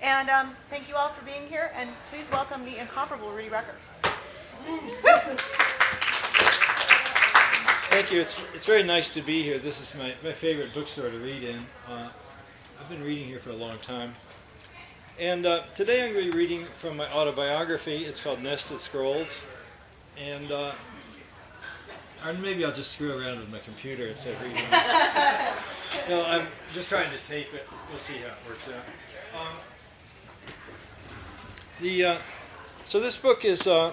And thank you all for being here, and please welcome the incomparable Rudy Rucker. Thank you. It's very nice to be here. This is my favorite bookstore to read in. I've been reading here for a long time. And today I'm going to be reading from my autobiography. It's called Nested Scrolls. And or maybe I'll just screw around with my computer instead of reading it. No, I'm just trying to tape it. We'll see how it works out. So this book is, a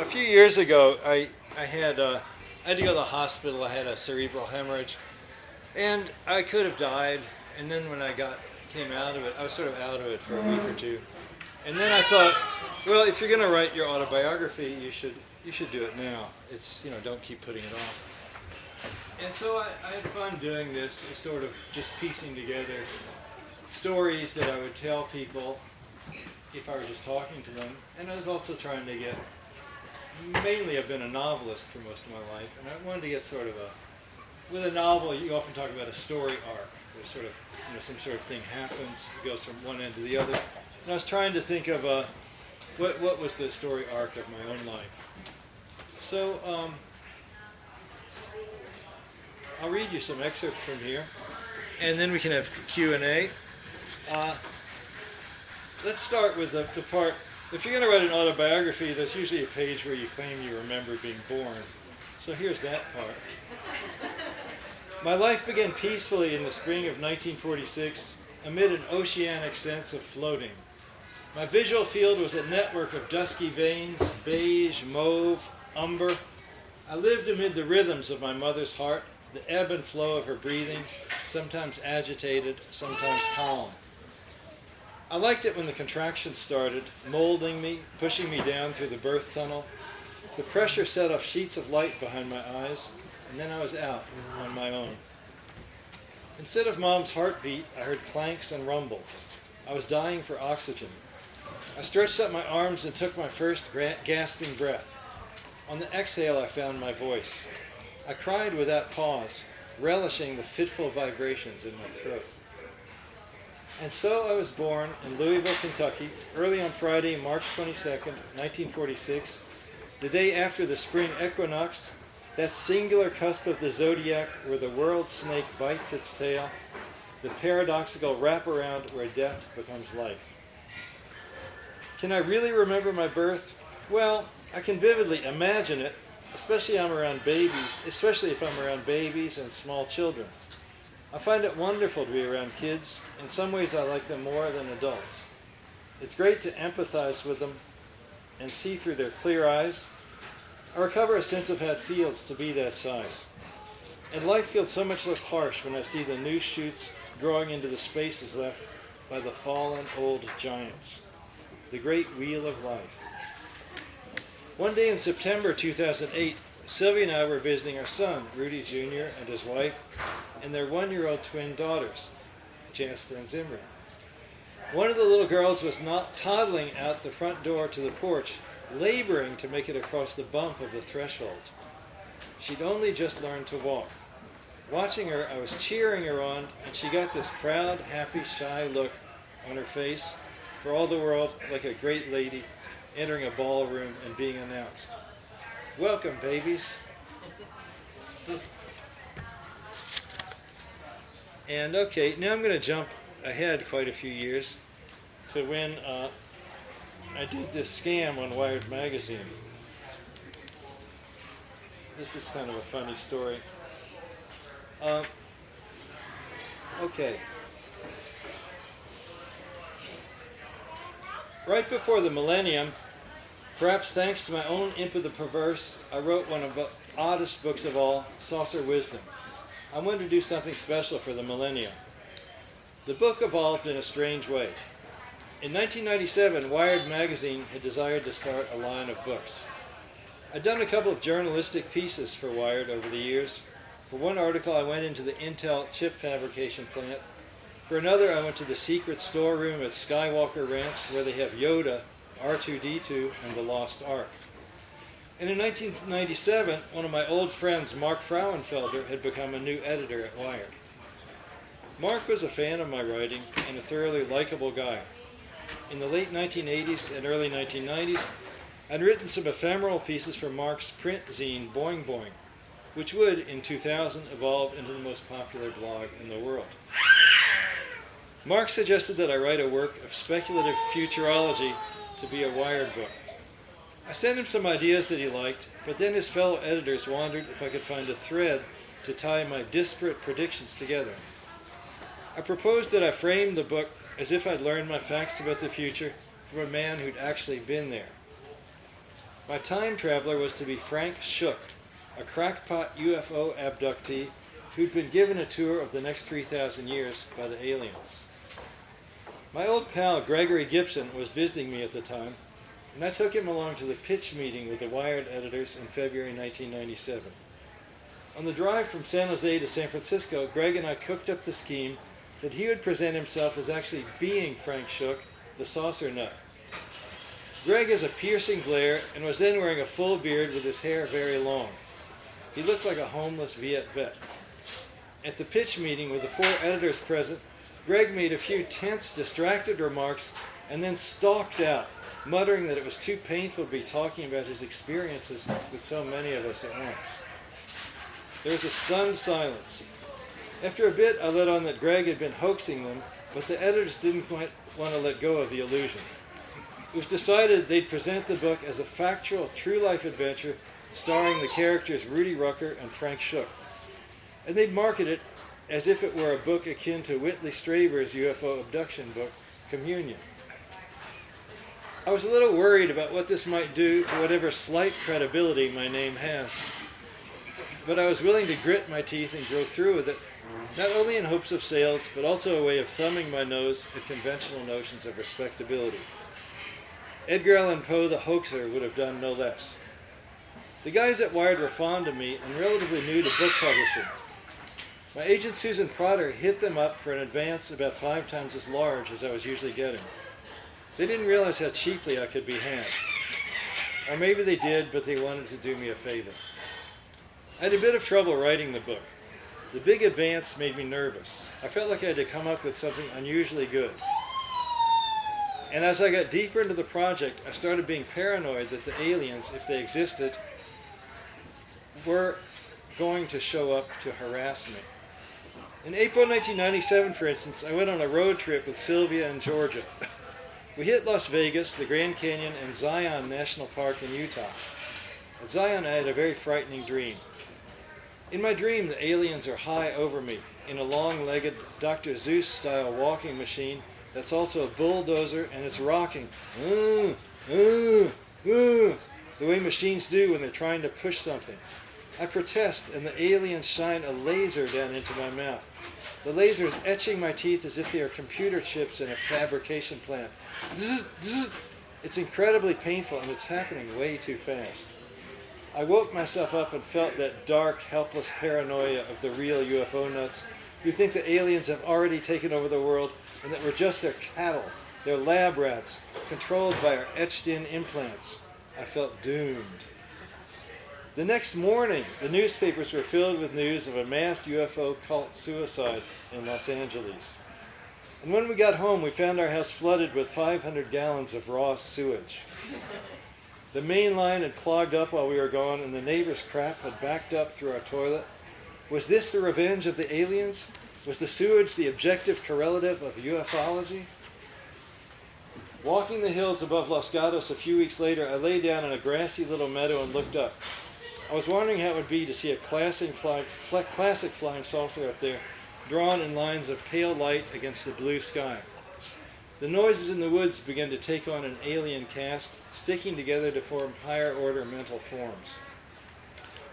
few years ago, I had to go to the hospital. I had a cerebral hemorrhage. And I could have died. And then when I came out of it, I was sort of out of it for a week or two. And then I thought, well, if you're going to write your autobiography, you should do it now. It's, don't keep putting it off. And so I had fun doing this, sort of just piecing together stories that I would tell people if I were just talking to them. And I was also trying to get, mainly I've been a novelist for most of my life, and I wanted to get sort of with a novel, you often talk about a story arc. There's sort of, some sort of thing happens, it goes from one end to the other. And I was trying to think of what was the story arc of my own life. So I'll read you some excerpts from here, and then we can have Q&A. Let's start with the part, if you're going to write an autobiography, there's usually a page where you claim you remember being born. So here's that part. My life began peacefully in the spring of 1946 amid an oceanic sense of floating. My visual field was a network of dusky veins, beige, mauve, umber. I lived amid the rhythms of my mother's heart, the ebb and flow of her breathing, sometimes agitated, sometimes calm. I liked it when the contractions started, molding me, pushing me down through the birth tunnel. The pressure set off sheets of light behind my eyes, and then I was out on my own. Instead of Mom's heartbeat, I heard clanks and rumbles. I was dying for oxygen. I stretched up my arms and took my first gasping breath. On the exhale, I found my voice. I cried without pause, relishing the fitful vibrations in my throat. And so I was born in Louisville, Kentucky, early on Friday, March 22nd, 1946, the day after the spring equinox, that singular cusp of the zodiac where the world snake bites its tail, the paradoxical wraparound where death becomes life. Can I really remember my birth? Well, I can vividly imagine it, especially if I'm around babies and small children. I find it wonderful to be around kids. In some ways, I like them more than adults. It's great to empathize with them and see through their clear eyes. I recover a sense of how it feels to be that size. And life feels so much less harsh when I see the new shoots growing into the spaces left by the fallen old giants. The great wheel of life. One day in September 2008, Sylvia and I were visiting our son, Rudy Jr., and his wife, and their 1-year-old twin daughters, Jasper and Zimri. One of the little girls was not toddling out the front door to the porch, laboring to make it across the bump of the threshold. She'd only just learned to walk. Watching her, I was cheering her on, and she got this proud, happy, shy look on her face, for all the world like a great lady entering a ballroom and being announced. Welcome, babies. And okay, now I'm going to jump ahead quite a few years to when I did this scam on Wired magazine. This is kind of a funny story. Okay. Right before the millennium, perhaps thanks to my own imp of the perverse, I wrote one of the oddest books of all, Saucer Wisdom. I wanted to do something special for the millennium. The book evolved in a strange way. In 1997, Wired magazine had desired to start a line of books. I'd done a couple of journalistic pieces for Wired over the years. For one article, I went into the Intel chip fabrication plant. For another, I went to the secret storeroom at Skywalker Ranch where they have Yoda, R2-D2, and the Lost Ark. And in 1997, one of my old friends, Mark Frauenfelder, had become a new editor at Wired. Mark was a fan of my writing and a thoroughly likable guy. In the late 1980s and early 1990s, I'd written some ephemeral pieces for Mark's print zine Boing Boing, which would, in 2000, evolve into the most popular blog in the world. Mark suggested that I write a work of speculative futurology to be a Wired book. I sent him some ideas that he liked, but then his fellow editors wondered if I could find a thread to tie my disparate predictions together. I proposed that I frame the book as if I'd learned my facts about the future from a man who'd actually been there. My time traveler was to be Frank Shook, a crackpot UFO abductee who'd been given a tour of the next 3,000 years by the aliens. My old pal Gregory Gibson was visiting me at the time, and I took him along to the pitch meeting with the Wired editors in February 1997. On the drive from San Jose to San Francisco, Greg and I cooked up the scheme that he would present himself as actually being Frank Shook, the saucer nut. Greg has a piercing glare and was then wearing a full beard with his hair very long. He looked like a homeless Viet vet. At the pitch meeting with the 4 editors present, Greg made a few tense, distracted remarks and then stalked out, muttering that it was too painful to be talking about his experiences with so many of us at once. There was a stunned silence. After a bit, I let on that Greg had been hoaxing them, but the editors didn't quite want to let go of the illusion. It was decided they'd present the book as a factual, true-life adventure starring the characters Rudy Rucker and Frank Shook. And they'd market it as if it were a book akin to Whitley Strieber's UFO abduction book, Communion. I was a little worried about what this might do to whatever slight credibility my name has, but I was willing to grit my teeth and go through with it, not only in hopes of sales, but also a way of thumbing my nose at conventional notions of respectability. Edgar Allan Poe, the hoaxer, would have done no less. The guys at Wired were fond of me and relatively new to book publishing. My agent Susan Trotter hit them up for an advance about 5 times as large as I was usually getting. They didn't realize how cheaply I could be had. Or maybe they did, but they wanted to do me a favor. I had a bit of trouble writing the book. The big advance made me nervous. I felt like I had to come up with something unusually good. And as I got deeper into the project, I started being paranoid that the aliens, if they existed, were going to show up to harass me. In April 1997, for instance, I went on a road trip with Sylvia in Georgia. We hit Las Vegas, the Grand Canyon, and Zion National Park in Utah. At Zion, I had a very frightening dream. In my dream, the aliens are high over me in a long-legged Dr. Seuss-style walking machine that's also a bulldozer, and it's rocking, the way machines do when they're trying to push something. I protest, and the aliens shine a laser down into my mouth. The laser is etching my teeth as if they are computer chips in a fabrication plant. It's incredibly painful, and it's happening way too fast. I woke myself up and felt that dark, helpless paranoia of the real UFO nuts who think the aliens have already taken over the world and that we're just their cattle, their lab rats, controlled by our etched-in implants. I felt doomed. The next morning, the newspapers were filled with news of a mass UFO cult suicide in Los Angeles. And when we got home, we found our house flooded with 500 gallons of raw sewage. The main line had clogged up while we were gone, and the neighbor's crap had backed up through our toilet. Was this the revenge of the aliens? Was the sewage the objective correlative of ufology? Walking the hills above Los Gatos a few weeks later, I lay down in a grassy little meadow and looked up. I was wondering how it would be to see a classic flying saucer up there, drawn in lines of pale light against the blue sky. The noises in the woods began to take on an alien cast, sticking together to form higher-order mental forms.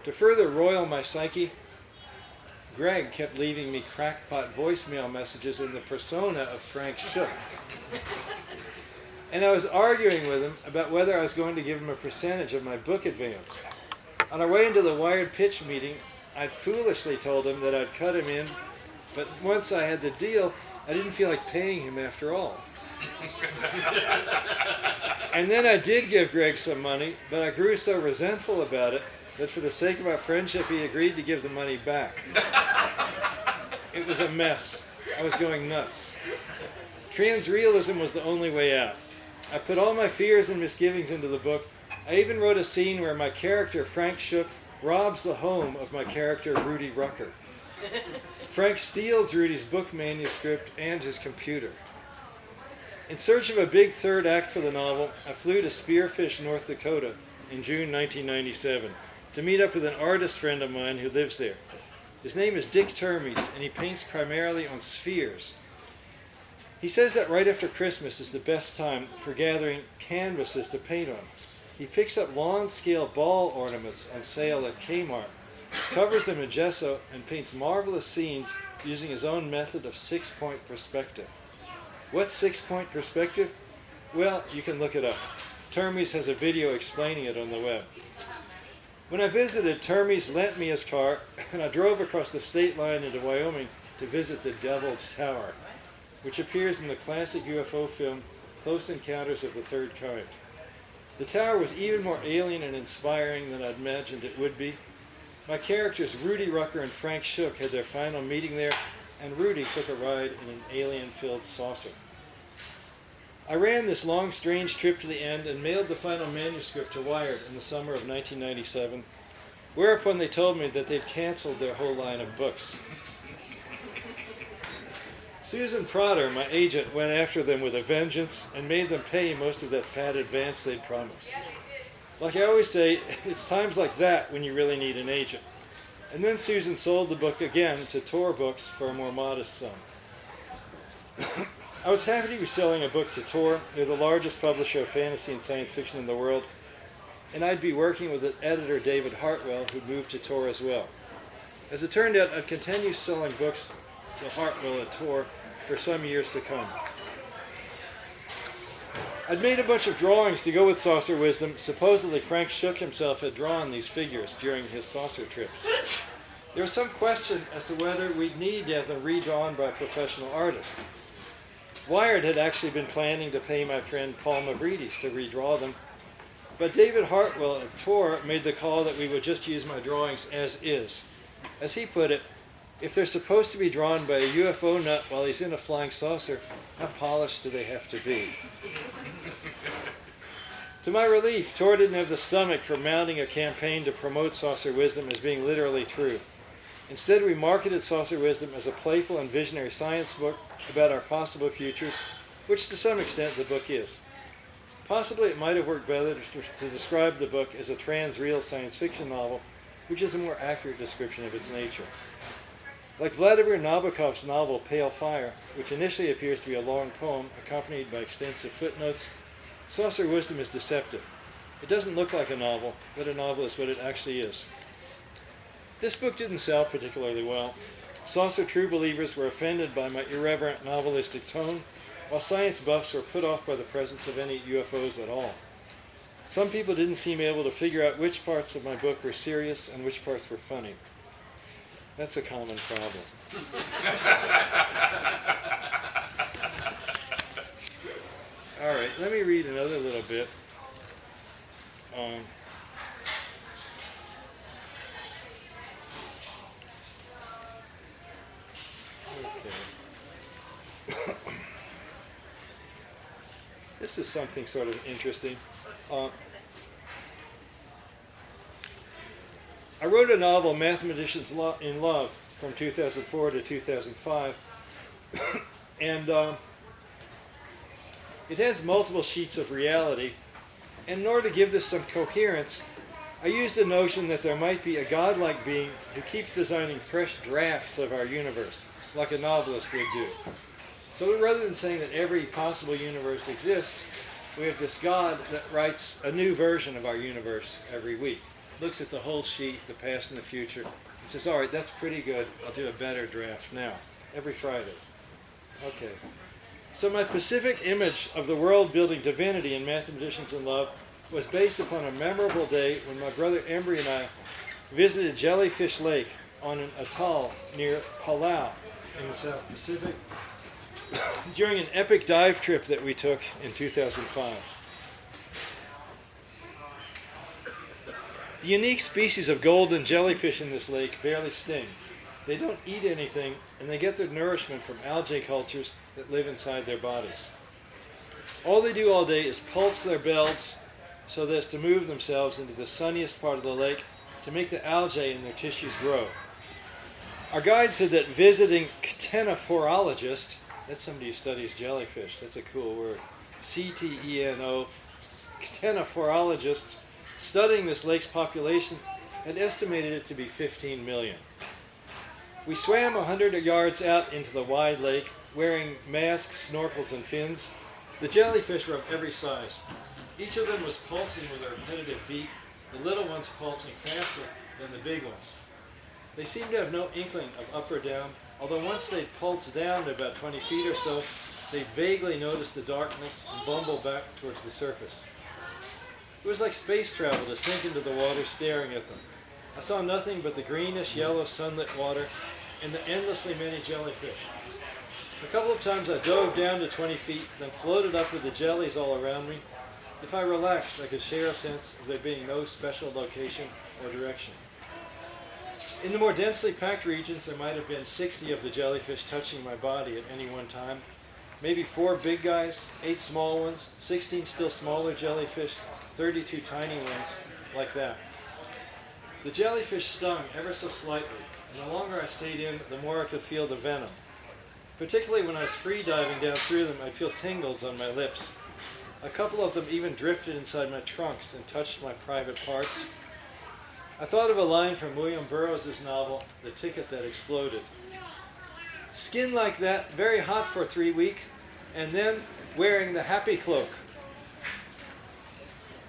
To further roil my psyche, Greg kept leaving me crackpot voicemail messages in the persona of Frank Shook. And I was arguing with him about whether I was going to give him a percentage of my book advance. On our way into the Wired pitch meeting, I'd foolishly told him that I'd cut him in, but once I had the deal, I didn't feel like paying him after all. And then I did give Greg some money, but I grew so resentful about it that for the sake of our friendship, he agreed to give the money back. It was a mess. I was going nuts. Transrealism was the only way out. I put all my fears and misgivings into the book. I even wrote a scene where my character, Frank Shook, robs the home of my character, Rudy Rucker. Frank steals Rudy's book manuscript and his computer. In search of a big third act for the novel, I flew to Spearfish, North Dakota in June 1997 to meet up with an artist friend of mine who lives there. His name is Dick Termes, and he paints primarily on spheres. He says that right after Christmas is the best time for gathering canvases to paint on. He picks up lawn-scale ball ornaments on sale at Kmart, covers them in gesso, and paints marvelous scenes using his own method of six-point perspective. What's six-point perspective? Well, you can look it up. Termes has a video explaining it on the web. When I visited, Termes lent me his car, and I drove across the state line into Wyoming to visit the Devil's Tower, which appears in the classic UFO film Close Encounters of the Third Kind. The tower was even more alien and inspiring than I'd imagined it would be. My characters Rudy Rucker and Frank Shook had their final meeting there, and Rudy took a ride in an alien-filled saucer. I ran this long, strange trip to the end and mailed the final manuscript to Wired in the summer of 1997, whereupon they told me that they'd canceled their whole line of books. Susan Trotter, my agent, went after them with a vengeance and made them pay most of that fat advance they'd promised. Like I always say, it's times like that when you really need an agent. And then Susan sold the book again to Tor Books for a more modest sum. I was happy to be selling a book to Tor. They're the largest publisher of fantasy and science fiction in the world. And I'd be working with editor David Hartwell, who moved to Tor as well. As it turned out, I'd continue selling books to Hartwell at Tor for some years to come. I'd made a bunch of drawings to go with Saucer Wisdom. Supposedly Frank Shook himself had drawn these figures during his saucer trips. There was some question as to whether we'd need to have them redrawn by a professional artist. Wired had actually been planning to pay my friend Paul Mavridis to redraw them, but David Hartwell at Tor made the call that we would just use my drawings as is. As he put it, if they're supposed to be drawn by a UFO nut while he's in a flying saucer, how polished do they have to be? To my relief, Tor didn't have the stomach for mounting a campaign to promote Saucer Wisdom as being literally true. Instead, we marketed Saucer Wisdom as a playful and visionary science book about our possible futures, which to some extent the book is. Possibly it might have worked better to describe the book as a trans-real science fiction novel, which is a more accurate description of its nature. Like Vladimir Nabokov's novel Pale Fire, which initially appears to be a long poem accompanied by extensive footnotes, Saucer Wisdom is deceptive. It doesn't look like a novel, but a novel is what it actually is. This book didn't sell particularly well. Saucer true believers were offended by my irreverent novelistic tone, while science buffs were put off by the presence of any UFOs at all. Some people didn't seem able to figure out which parts of my book were serious and which parts were funny. That's a common problem. All right, let me read another little bit. Okay. This is something sort of interesting. I wrote a novel, Mathematicians in Love, from 2004 to 2005, and it has multiple sheets of reality, and in order to give this some coherence, I used the notion that there might be a godlike being who keeps designing fresh drafts of our universe, like a novelist would do. So rather than saying that every possible universe exists, we have this God that writes a new version of our universe every week. Looks at the whole sheet, the past and the future, and says, all right, that's pretty good. I'll do a better draft now, every Friday. Okay. So my specific image of the world-building divinity in Mathematicians in Love was based upon a memorable day when my brother Embry and I visited Jellyfish Lake on an atoll near Palau in the South Pacific during an epic dive trip that we took in 2005. The unique species of golden jellyfish in this lake barely sting. They don't eat anything, and they get their nourishment from algae cultures that live inside their bodies. All they do all day is pulse their bells so as to move themselves into the sunniest part of the lake to make the algae in their tissues grow. Our guide said that visiting ctenophorologist, that's somebody who studies jellyfish, that's a cool word, C-T-E-N-O, ctenophorologists studying this lake's population had estimated it to be 15 million. We swam 100 yards out into the wide lake, wearing masks, snorkels, and fins. The jellyfish were of every size. Each of them was pulsing with a repetitive beat, the little ones pulsing faster than the big ones. They seemed to have no inkling of up or down, although once they'd pulsed down to about 20 feet or so, they'd vaguely notice the darkness and bumble back towards the surface. It was like space travel to sink into the water staring at them. I saw nothing but the greenish-yellow sunlit water and the endlessly many jellyfish. A couple of times I dove down to 20 feet, then floated up with the jellies all around me. If I relaxed, I could share a sense of there being no special location or direction. In the more densely packed regions, there might have been 60 of the jellyfish touching my body at any one time. Maybe 4 big guys, 8 small ones, 16 still smaller jellyfish, 32 tiny ones, like that. The jellyfish stung ever so slightly, and the longer I stayed in, the more I could feel the venom. Particularly when I was free diving down through them, I'd feel tingles on my lips. A couple of them even drifted inside my trunks and touched my private parts. I thought of a line from William Burroughs' novel, The Ticket That Exploded. Skin like that, very hot for 3 weeks, and then wearing the happy cloak.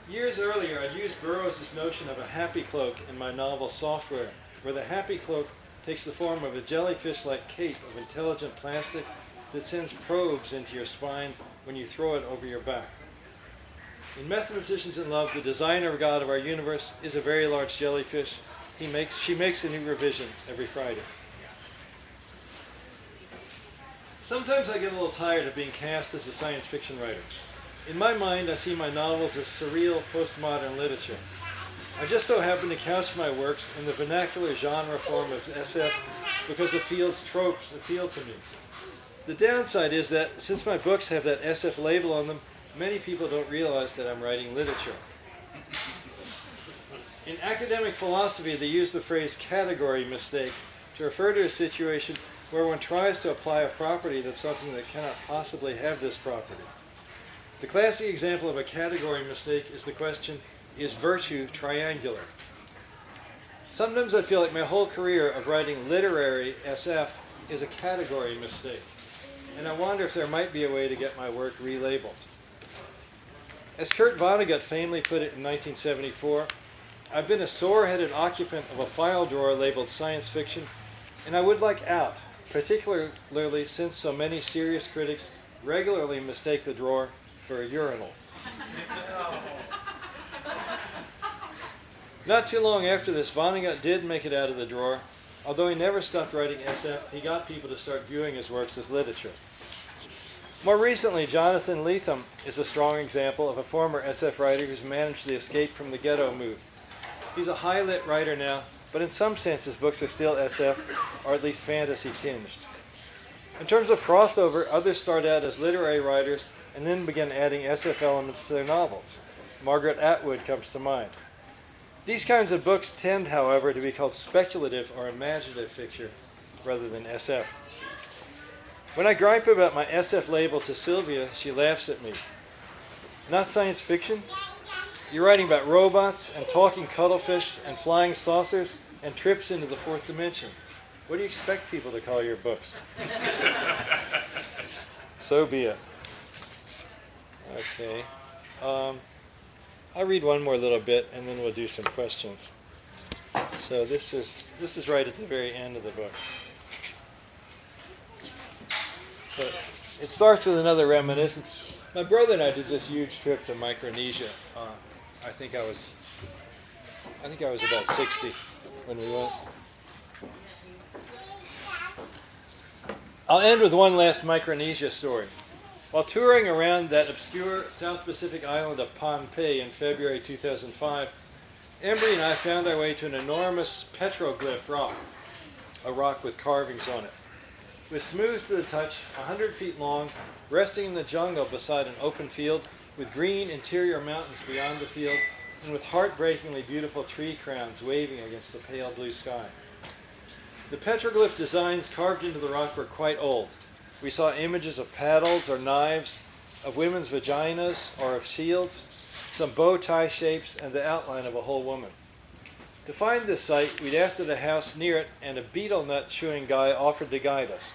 Years earlier, I'd used Burroughs' notion of a happy cloak in my novel Software, where the happy cloak takes the form of a jellyfish-like cape of intelligent plastic that sends probes into your spine when you throw it over your back. In Mathematicians in Love, the designer god of our universe is a very large jellyfish. She makes a new revision every Friday. Sometimes I get a little tired of being cast as a science fiction writer. In my mind, I see my novels as surreal postmodern literature. I just so happen to couch my works in the vernacular genre form of SF because the field's tropes appeal to me. The downside is that since my books have that SF label on them, many people don't realize that I'm writing literature. In academic philosophy, they use the phrase category mistake to refer to a situation where one tries to apply a property to something that cannot possibly have this property. The classic example of a category mistake is the question, is virtue triangular? Sometimes I feel like my whole career of writing literary SF is a category mistake, and I wonder if there might be a way to get my work relabeled. As Kurt Vonnegut famously put it in 1974, I've been a sore-headed occupant of a file drawer labeled science fiction, and I would like out, particularly since so many serious critics regularly mistake the drawer for a urinal. Not too long after this, Vonnegut did make it out of the drawer. Although he never stopped writing SF, he got people to start viewing his works as literature. More recently, Jonathan Lethem is a strong example of a former SF writer who's managed the escape from the ghetto mood. He's a high-lit writer now, but in some sense his books are still SF, or at least fantasy-tinged. In terms of crossover, others start out as literary writers and then begin adding SF elements to their novels. Margaret Atwood comes to mind. These kinds of books tend, however, to be called speculative or imaginative fiction rather than SF. When I gripe about my SF label to Sylvia, she laughs at me. Not science fiction? You're writing about robots and talking cuttlefish and flying saucers and trips into the fourth dimension. What do you expect people to call your books? So be it. Okay. I'll read one more little bit and then we'll do some questions. So this is right at the very end of the book. So it starts with another reminiscence. My brother and I did this huge trip to Micronesia. I think I was about 60 when we went. I'll end with one last Micronesia story. While touring around that obscure South Pacific island of Pohnpei in February 2005, Embry and I found our way to an enormous petroglyph rock. a rock with carvings on it. It was smooth to the touch, 100 feet long, resting in the jungle beside an open field, with green interior mountains beyond the field, and with heartbreakingly beautiful tree crowns waving against the pale blue sky. The petroglyph designs carved into the rock were quite old. We saw images of paddles or knives, of women's vaginas or of shields, some bow tie shapes, and the outline of a whole woman. To find this site, we'd asked at a house near it, and a beetle nut chewing guy offered to guide us.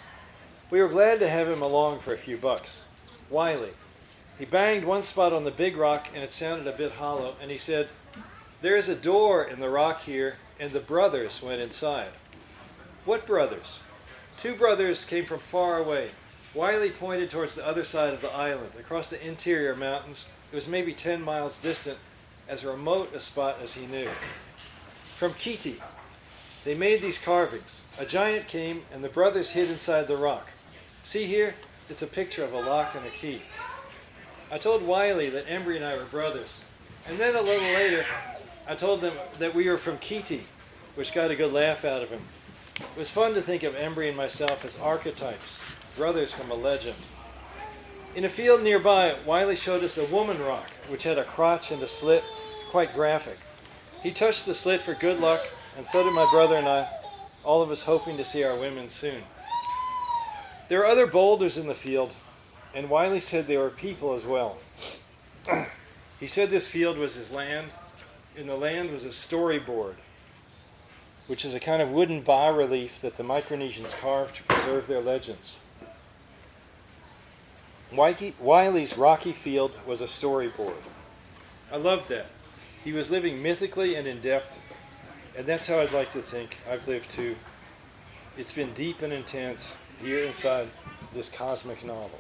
We were glad to have him along for a few bucks. Wiley. He banged one spot on the big rock, and it sounded a bit hollow, and he said, "There is a door in the rock here, and the brothers went inside." "What brothers?" "Two brothers came from far away." Wiley pointed towards the other side of the island, across the interior mountains. It was maybe 10 miles distant, as remote a spot as he knew. "From Kiti. They made these carvings. A giant came, and the brothers hid inside the rock. See here? It's a picture of a lock and a key." I told Wiley that Embry and I were brothers. And then a little later, I told them that we were from Kiti, which got a good laugh out of him. It was fun to think of Embry and myself as archetypes, brothers from a legend. In a field nearby, Wiley showed us the woman rock, which had a crotch and a slit, quite graphic. He touched the slit for good luck, and so did my brother and I, all of us hoping to see our women soon. There were other boulders in the field, and Wiley said there were people as well. He said this field was his land, and the land was a storyboard, which is a kind of wooden bas-relief that the Micronesians carved to preserve their legends. Wiley's rocky field was a storyboard. I loved that. He was living mythically and in depth, and that's how I'd like to think I've lived too. It's been deep and intense here inside this cosmic novel.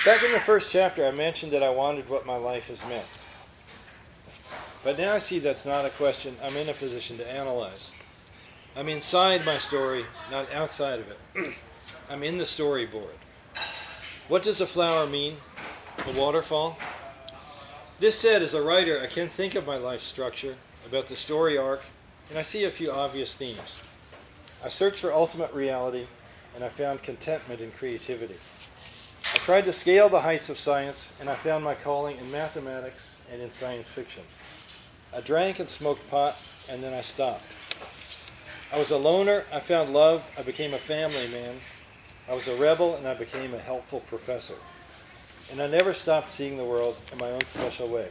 Back in the first chapter, I mentioned that I wanted what my life has meant. But now I see that's not a question I'm in a position to analyze. I'm inside my story, not outside of it. I'm in the storyboard. What does a flower mean? A waterfall? This said, as a writer, I can think of my life structure, about the story arc, and I see a few obvious themes. I searched for ultimate reality, and I found contentment in creativity. I tried to scale the heights of science, and I found my calling in mathematics and in science fiction. I drank and smoked pot, and then I stopped. I was a loner, I found love, I became a family man. I was a rebel, and I became a helpful professor. And I never stopped seeing the world in my own special way.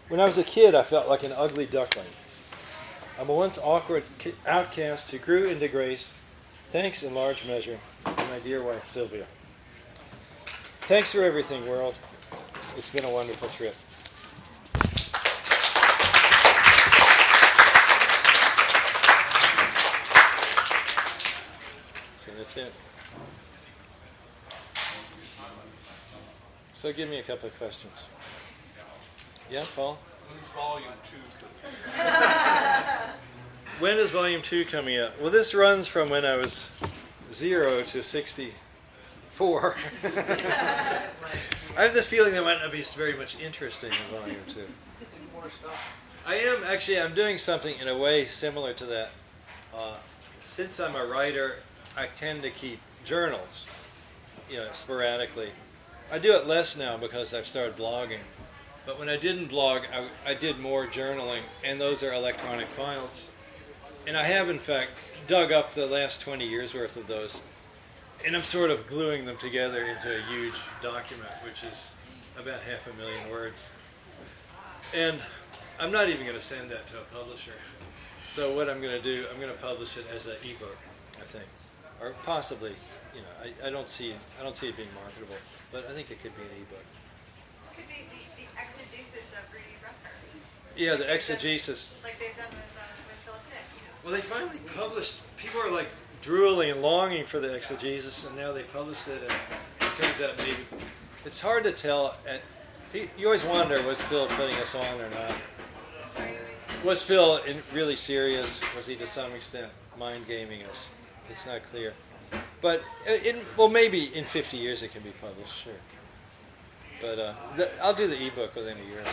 When I was a kid, I felt like an ugly duckling. I'm a once awkward outcast who grew into grace, thanks in large measure to my dear wife, Sylvia. Thanks for everything, world. It's been a wonderful trip. So that's it. So give me a couple of questions. Yeah, Paul? When's volume 2 coming? When is volume 2 coming out? Well, this runs from when I was 0 to 64. I have the feeling there might not be very much interesting in volume 2. More stuff. I'm doing something in a way similar to that. Since I'm a writer, I tend to keep journals, sporadically. I do it less now because I've started blogging. But when I didn't blog, I did more journaling, and those are electronic files. And I have, in fact, dug up the last 20 years' worth of those. And I'm sort of gluing them together into a huge document, which is about 500,000 words. And I'm not even going to send that to a publisher. So what I'm going to do, I'm going to publish it as an ebook, I think. Or possibly, I don't see it being marketable, but I think it could be an ebook. It could be the exegesis of Rudy Rucker. Yeah, the exegesis. Like they've done with Philip Dick, Well, they finally published, people are like drooling and longing for the exegesis, and now they published it, and it turns out maybe, it's hard to tell. You always wonder, was Phil putting us on or not? Was Phil really serious? Was he to some extent mind gaming us? It's not clear. But, maybe in 50 years it can be published, sure. But I'll do the ebook within a year or so.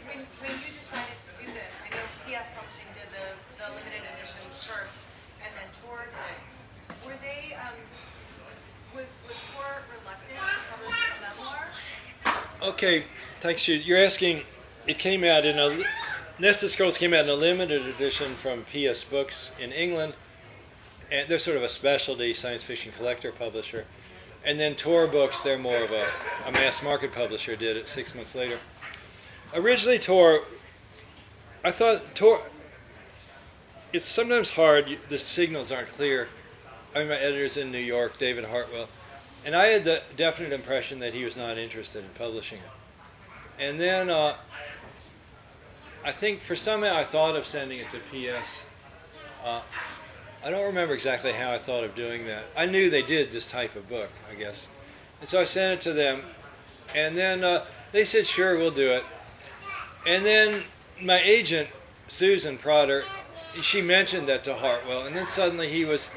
When you decided to do this, I know PS Publishing did the limited editions first, and then Tor did it. Were they, was Tor reluctant to publish a memoir? Okay, thanks. You're asking, it came out in a, Nested Scrolls came out in a limited edition from PS Books in England, and they're sort of a specialty science fiction collector publisher. And then Tor Books, they're more of a mass market publisher, did it 6 months later. Originally Tor, I thought Tor, it's sometimes hard, the signals aren't clear. I mean, my editor's in New York, David Hartwell, and I had the definite impression that he was not interested in publishing it. And then I think for somehow I thought of sending it to PS. I don't remember exactly how I thought of doing that. I knew they did this type of book, I guess. And so I sent it to them, and then they said, sure, we'll do it. And then my agent, Susan Trotter, she mentioned that to Hartwell, and then suddenly he was,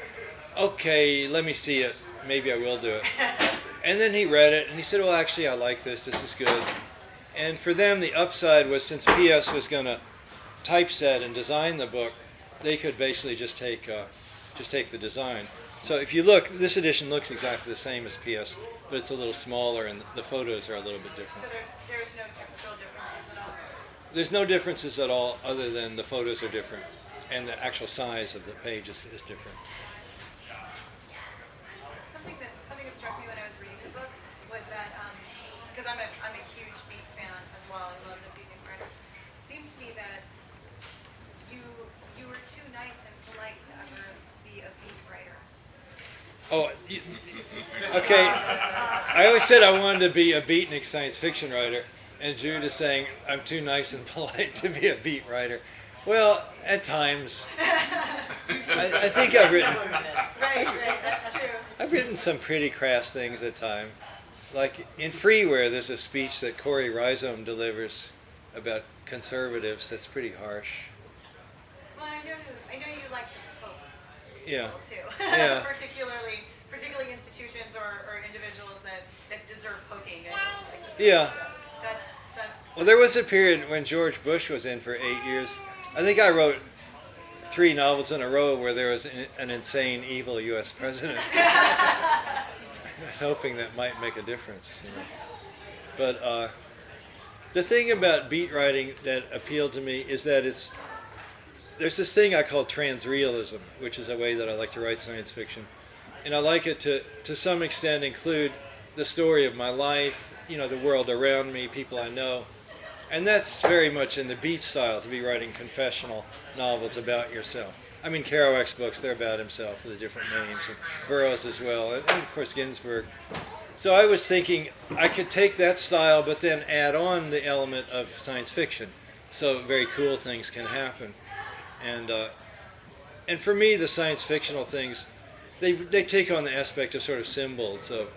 okay, let me see it. Maybe I will do it. And then he read it, and he said, well, actually, I like this. This is good. And for them, the upside was since PS was going to typeset and design the book, they could basically just take the design. So if you look, this edition looks exactly the same as PS, but it's a little smaller, and the photos are a little bit different. So there's no textual differences at all? There's no differences at all other than the photos are different, and the actual size of the page is different. Something that struck me when I was reading the book was that, because I'm a huge Beat fan as well, I love the Beat writer. It seemed to me that you were too nice and polite to ever be a Beat writer. Oh, okay. I always said I wanted to be a beatnik science fiction writer, and Jude is saying I'm too nice and polite to be a beat writer. Well, at times. I think I've written. Right, that's true. I've written some pretty crass things at times. Like in Freeware, there's a speech that Corey Rhizome delivers about conservatives that's pretty harsh. Well, I know you like to poke Yeah. people too. Yeah. particularly institutions or individuals that deserve poking. Yeah. That's Well, there was a period when George Bush was in for 8 years. I think I wrote 3 novels in a row where there was an insane, evil U.S. president. I was hoping that might make a difference. You know. But the thing about beat writing that appealed to me is that there's this thing I call transrealism, which is a way that I like to write science fiction. And I like it to some extent include the story of my life, you know, the world around me, people I know. And that's very much in the Beat style, to be writing confessional novels about yourself. I mean, Kerouac's books, they're about himself with the different names, and Burroughs as well, and of course Ginsberg. So I was thinking I could take that style, but then add on the element of science fiction, so very cool things can happen. And for me, the science fictional things, they take on the aspect of sort of symbols of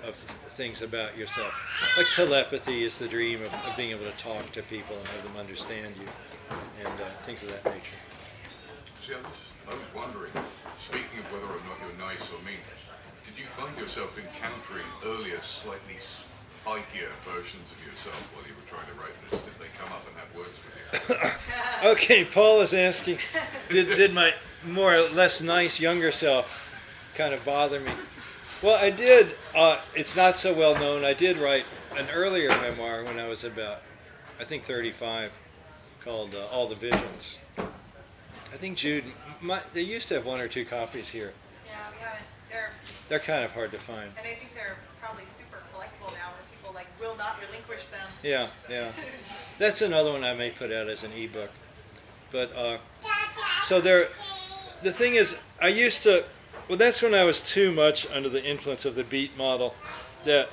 things about yourself. Like telepathy is the dream of being able to talk to people and have them understand you, and things of that nature. See, I was wondering, speaking of whether or not you're nice or mean, did you find yourself encountering earlier, slightly spikier versions of yourself while you were trying to write this? Did they come up and have words with you? Okay, Paul is asking, did my more or less nice younger self kind of bother me? Well, I did. It's not so well known. I did write an earlier memoir when I was about, I think, 35, called All the Visions. I think Jude, they used to have 1 or 2 copies here. Yeah, we haven't. They're kind of hard to find. And I think they're probably super collectible now, where people will not relinquish them. Yeah, yeah. That's another one I may put out as an ebook. But so the thing is, I used to. Well, that's when I was too much under the influence of the Beat model, that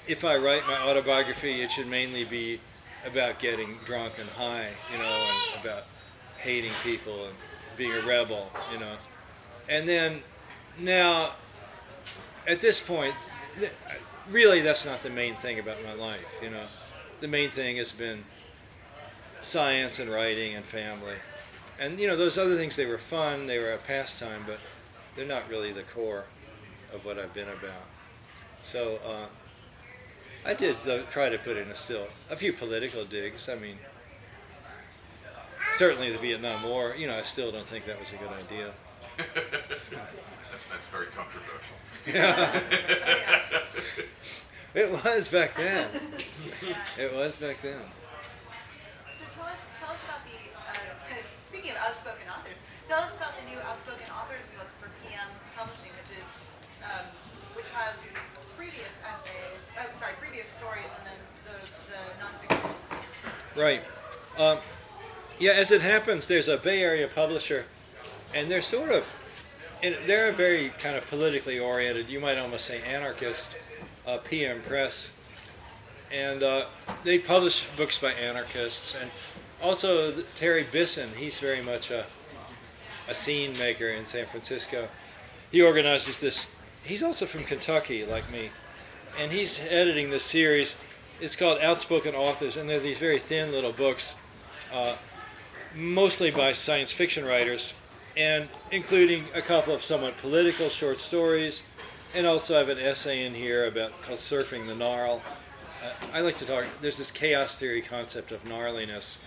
if I write my autobiography, it should mainly be about getting drunk and high, you know, and about hating people and being a rebel, you know. And then now, at this point, really that's not the main thing about my life, you know. The main thing has been science and writing and family. And you know, those other things, they were fun, they were a pastime, but they're not really the core of what I've been about. So I did try to put in a few political digs. I mean, certainly the Vietnam War, you know, I still don't think that was a good idea. That's very controversial. Yeah. It was back then. It was back then. So tell us about the, speaking of outspoken authors, tell us about the new outspoken authors book for PM Publishing, which has previous essays, previous stories, and then the nonfiction. Right. Yeah, as it happens, there's a Bay Area publisher, and they're they're very kind of politically oriented, you might almost say anarchist, PM Press. And they publish books by anarchists. And also Terry Bisson, he's very much a scene maker in San Francisco. He organizes this. He's also from Kentucky, like me. And he's editing this series. It's called Outspoken Authors, and they're these very thin little books, mostly by science fiction writers, and including a couple of somewhat political short stories. And also I have an essay in here called Surfing the Gnarl. I like to talk, there's this chaos theory concept of gnarliness.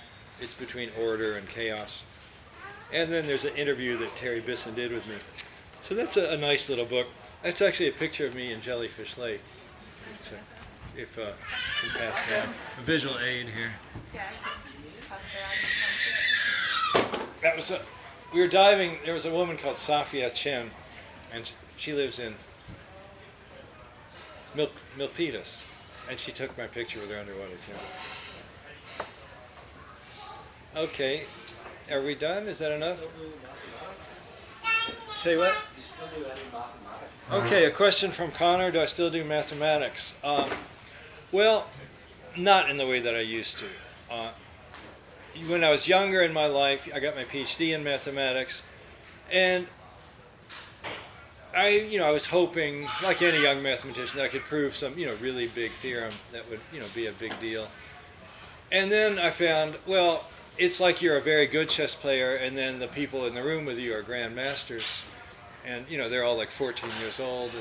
It's between order and chaos. And then there's an interview that Terry Bisson did with me. So that's a nice little book. That's actually a picture of me in Jellyfish Lake. So if you can pass down. A visual aid here. Yeah. That was we were diving, there was a woman called Safia Chen, and she lives in Milpitas, and she took my picture with her underwater camera. Okay, are we done? Is that enough? Say what? Do you still do any mathematics? Okay, a question from Connor. Do I still do mathematics? Well, not in the way that I used to. When I was younger in my life, I got my PhD in mathematics, and I was hoping, like any young mathematician, that I could prove some, really big theorem that would, be a big deal. And then I found, well, it's like you're a very good chess player, and then the people in the room with you are grandmasters, and they're all like 14 years old,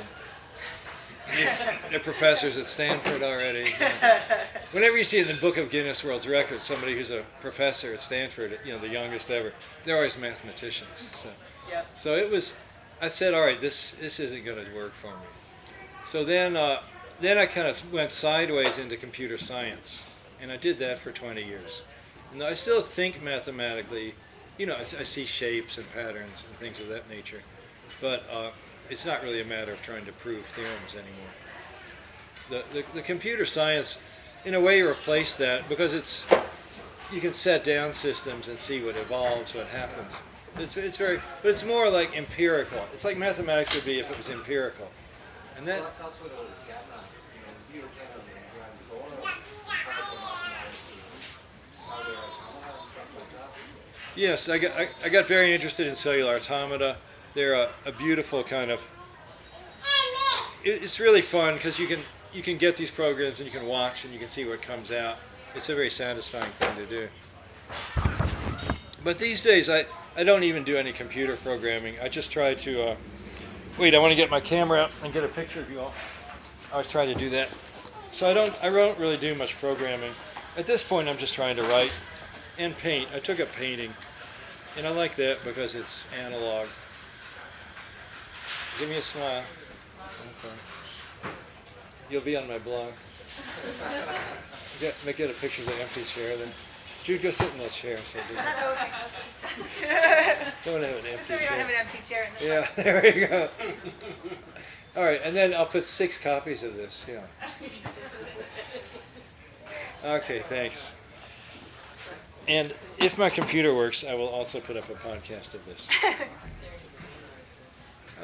and they're professors at Stanford already. Whenever you see in the Book of Guinness World Records somebody who's a professor at Stanford, the youngest ever, they're always mathematicians. So it was. I said, all right, this isn't going to work for me. So then I kind of went sideways into computer science, and I did that for 20 years. And I still think mathematically, I see shapes and patterns and things of that nature, but it's not really a matter of trying to prove theorems anymore. The computer science, in a way, replaced that because you can set down systems and see what evolves, what happens. But it's more like empirical. It's like mathematics would be if it was empirical. And Well, that's what I was getting at. You were kind of around the corner, empirical mathematics, cellular automata and stuff like that. Yes, I got very interested in cellular automata. They're a beautiful kind of. It's really fun because you can get these programs and you can watch and you can see what comes out. It's a very satisfying thing to do. But these days I don't even do any computer programming. I just try to. Wait, I want to get my camera out and get a picture of you all. I was trying to do that. So I don't really do much programming. At this point, I'm just trying to write and paint. I took up painting, and I like that because it's analog. Give me a smile. Okay. You'll be on my blog. Get a picture of the empty chair then. Jude, go sit in that chair. So don't have an empty So we chair. don't have an empty chair in this Yeah, there we go. All right, and then I'll put 6 copies of this. Yeah. Okay, thanks. And if my computer works, I will also put up a podcast of this.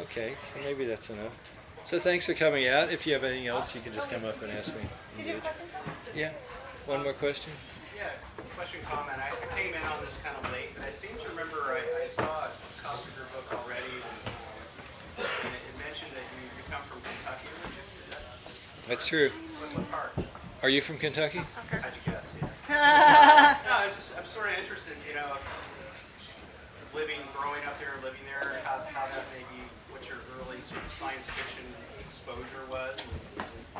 Okay, so maybe that's enough. So thanks for coming out. If you have anything else, you can just come up and ask me. Did you have a question, Tom? Yeah. One more question? Yeah, question, comment. I came in on this kind of late, but I seem to remember I saw a copy of your book already, and it mentioned that you come from Kentucky originally. Is that? That's true. What part? Are you from Kentucky? How'd you guess? Yeah. No, I'm sort of interested. growing up there, living there, how that maybe, what your early sort of science fiction exposure was?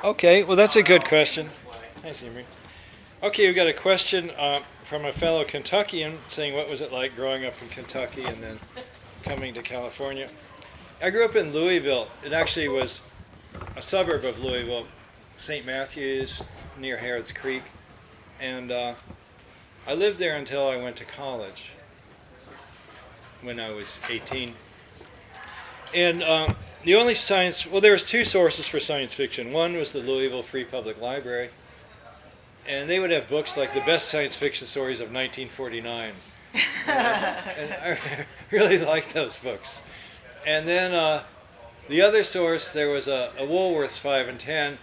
Okay, well that's a good How it question. came into play. Thanks, Emery. Okay, we've got a question from a fellow Kentuckian saying, what was it like growing up in Kentucky and then coming to California? I grew up in Louisville. It actually was a suburb of Louisville, St. Matthews, near Harrods Creek. And I lived there until I went to college when I was 18. And the only there was two sources for science fiction. One was the Louisville Free Public Library. And they would have books like the best science fiction stories of 1949. And I really liked those books. And then the other source, there was a Woolworth's 5 and 10.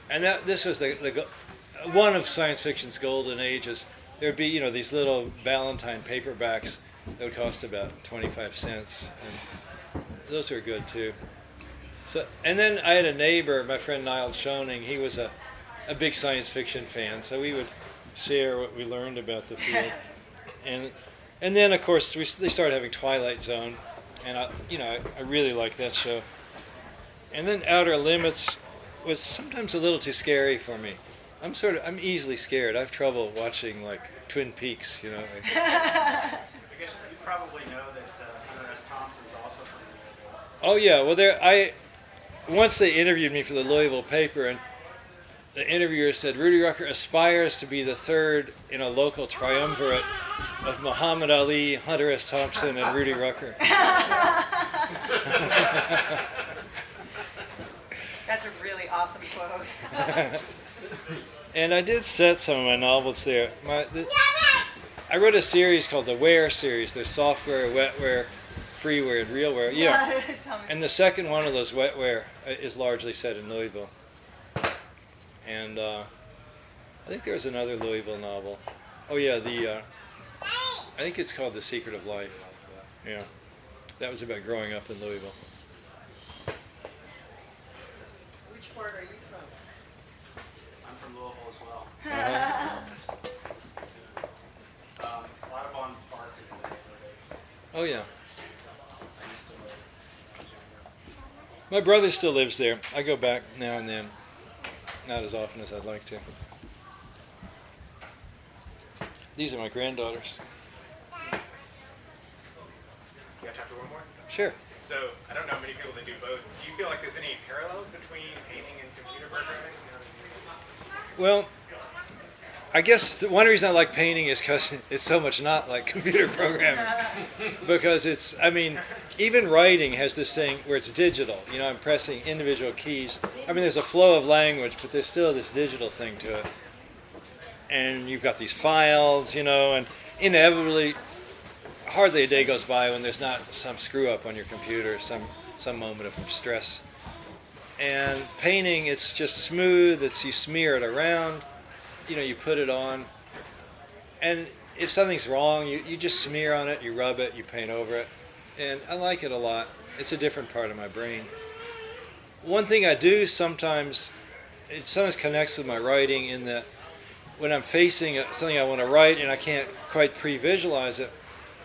And this was the one of science fiction's golden ages. There would be, these little Valentine paperbacks that would cost about 25 cents. And those were good too. So, and then I had a neighbor, my friend Niles Schoening. He was a big science fiction fan, so we would share what we learned about the field. And then of course they started having Twilight Zone, and I really liked that show. And then Outer Limits was sometimes a little too scary for me. I'm easily scared. I have trouble watching like Twin Peaks, I guess you probably know that Hunter S. Thompson's also from Louisville. Oh yeah, well once they interviewed me for the Louisville paper, and the interviewer said Rudy Rucker aspires to be the third in a local triumvirate of Muhammad Ali, Hunter S. Thompson, and Rudy Rucker. That's a really awesome quote. And I did set some of my novels there. I wrote a series called the Ware series. There's software, wetware, freeware, and realware. Yeah. Tell me. And the second one of those, wetware, is largely set in Louisville. And I think there was another Louisville novel. Oh yeah, I think it's called The Secret of Life. Yeah, that was about growing up in Louisville. Which part are you from? I'm from Louisville as well. Uh-huh. Audubon Park is the neighborhood. Oh yeah, I used to live when I was younger. my brother still lives there. I go back now and then, not as often as I'd like to. These are my granddaughters. You have time for one more? Sure. So, I don't know many people that do both. Do you feel like there's any parallels between painting and computer programming? Well, I guess one reason I like painting is because it's so much not like computer programming. Because even writing has this thing where it's digital. I'm pressing individual keys. There's a flow of language, but there's still this digital thing to it. And you've got these files, and inevitably, hardly a day goes by when there's not some screw up on your computer, some moment of stress. And painting, it's just smooth. You smear it around. You put it on. And if something's wrong, you just smear on it, you rub it, you paint over it. And I like it a lot. It's a different part of my brain. One thing I do sometimes, it sometimes connects with my writing in that when I'm facing something I want to write and I can't quite pre-visualize it,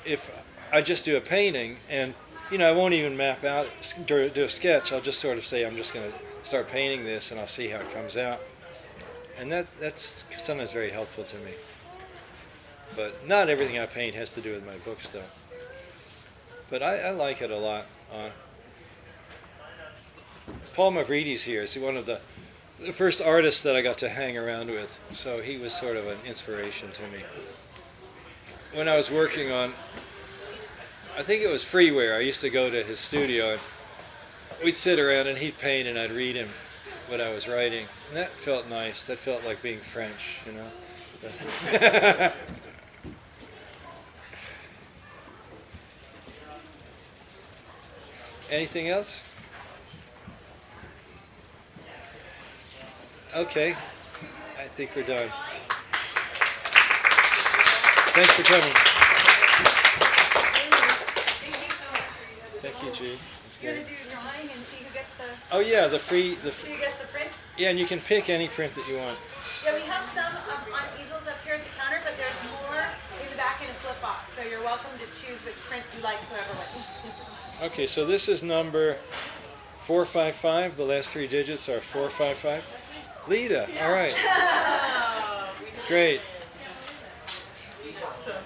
if I just do a painting and, I won't even map out, do a sketch, I'll just sort of say I'm just going to start painting this and I'll see how it comes out. And that's sometimes very helpful to me. But not everything I paint has to do with my books, though. But I like it a lot. Paul Mavrides here is one of the first artists that I got to hang around with. So he was sort of an inspiration to me. When I was working on, I think it was freeware, I used to go to his studio and we'd sit around and he'd paint and I'd read him what I was writing. And that felt nice. That felt like being French, Anything else? Okay. I think we're done. Thanks for coming. Thank you so much. Thank you, Jude. You're gonna do a drawing and see who gets the Oh yeah, see who gets the print. yeah, and you can pick any print that you want. Yeah, we have some on easels up here at the counter, but there's more in the back in a flip box. So So you're welcome to choose which print you like, whoever wins. Okay, so this is number 455. The last three digits are 455. Lita, all right. Great. Awesome.